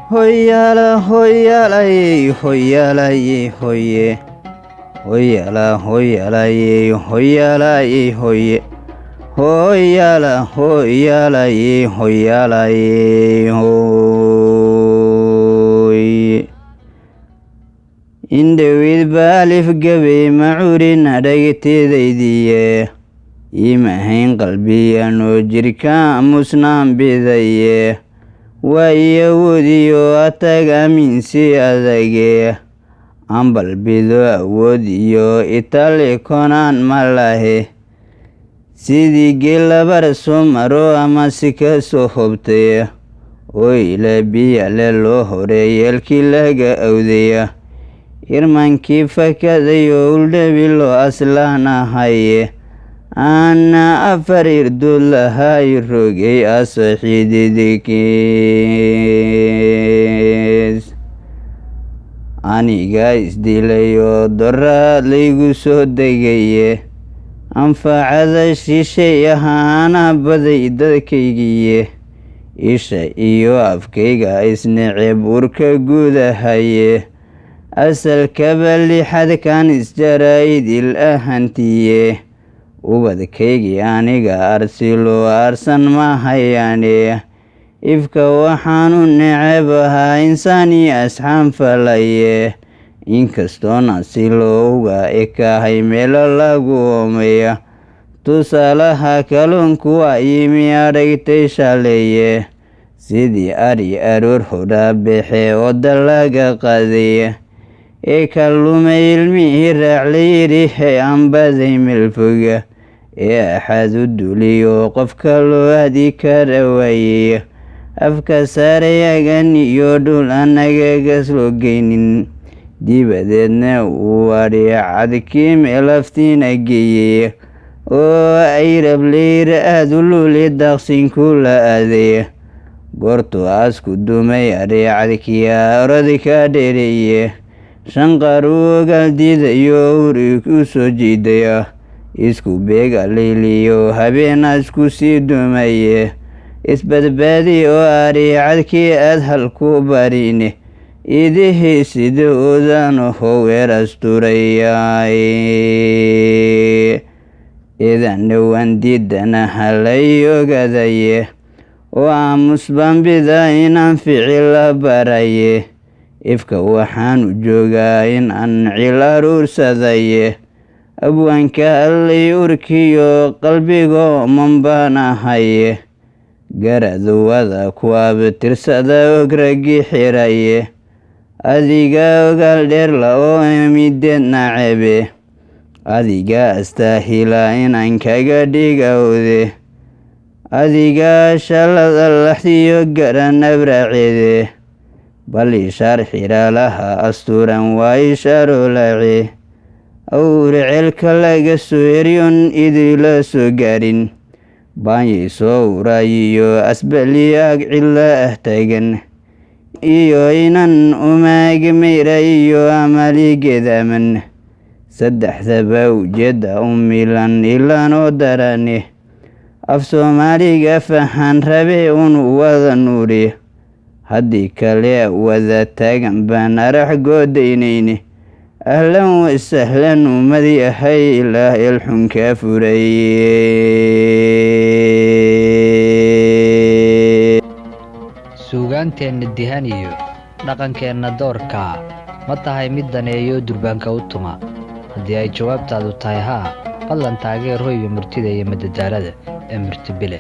Hoyala hoyalaye hoyalaye hoye. Hoyala hoyalaye hoyalaye hoye. Hoyala hoyalaye hoyalaye hoye. Indhawid baalif gabe macurin adhagtidaydiye. Imahayn qalbiyanoo jirka musnaan bidaye. Waayawodiyo atag aaminsi adage. Ambal bido awoodiyo itali konaan malahe. Sidii geelabar soo maro ama si ka soo hobtay. Ila biyale loo horeey yeelkii laga awdaya. Irmaankii fakadayo uldhabi loo aslaanahaye. Ana afar irdood lahay rogay asaxiididikees. Aniga isdilayo doraad laygu soo degaye. Anfacada shishay ahaana baday dadkaygiye. Isha iyo afkayga isneceb urka gudahaye. Asalkaba lixadkan isjarayd il ahantiye. Ubadkaygii aniga arsilo arsan mahayaane. Ifka waxaanu neceb ahaa insaani asxaan falaye. Inkastoona si looga ekahay meelo lagu oomaya. Tusaalaha kalluunku waa yimi adhagtay shaleeye. Sidii ari aroor hodhaa bexe oo dalaga qaday. Kalluumay ilmihii raaclayiri hay anbaday melfoga. Axad u duliyo qofka loo aadi kara waaye. Afka saarayagan iyo dhul anagaga soo geynin. Dibadeedna uu adhicadkii meelaftiina geeye. Oo ay rableyr aad u luli daaqsinku la aaday. Goortu asku dumay adhicadkii oradi ka dheereeye. Shanqaru galdidayo uri u soo jiidaya. Isku beega layliyo habeena isku sii dumaye. Isbadbaadi oo adhicadkii aad halku barine. Idihii sida oodaan howeer asturayaay. Idan dhowaan diidana halay ogadaye. Oo aamus bambida inaan ficil la baraye. Ifka waxaanu joogaa in aan cil aruursadaye. Abwaanka allay urkiyo qalbigo manbaanahaye. Garaduwada ku abtirsada ogragi xiraye. Adiga ogaal dheerla oo mideed nacebe. Adiga astaahila inaan kaga dhigawde. Adiga shalada laxdiyo garan abracede. Bal ishaar xiraalaha asturan waa ishaaro lace. Awr ceelka laga soo eryon idila soo gaarin. Baanyay soo urayiyo asbaliyaag cilla ah taagan. Iyo inan umaag mayra iyo amaligeedaman. Saddexdaba ujeeda milan ilaan oo darane. Af Soomaaliga fahan rabe unu wada nuuri. Haddii kale wada taagan baan arax goodaynayne. Ahlan wa sahlan umadi ahay ilaah ilxun ka furaye. Suugaanteenna dihan iyo dhaqankeenna doorka ma tahay mid daneeyo durbaanka u tuma. Haddii ay jawaabtaadu tahay haa, fadlan taageer hoyga murtida iyo madadaalada ee Murti Bile.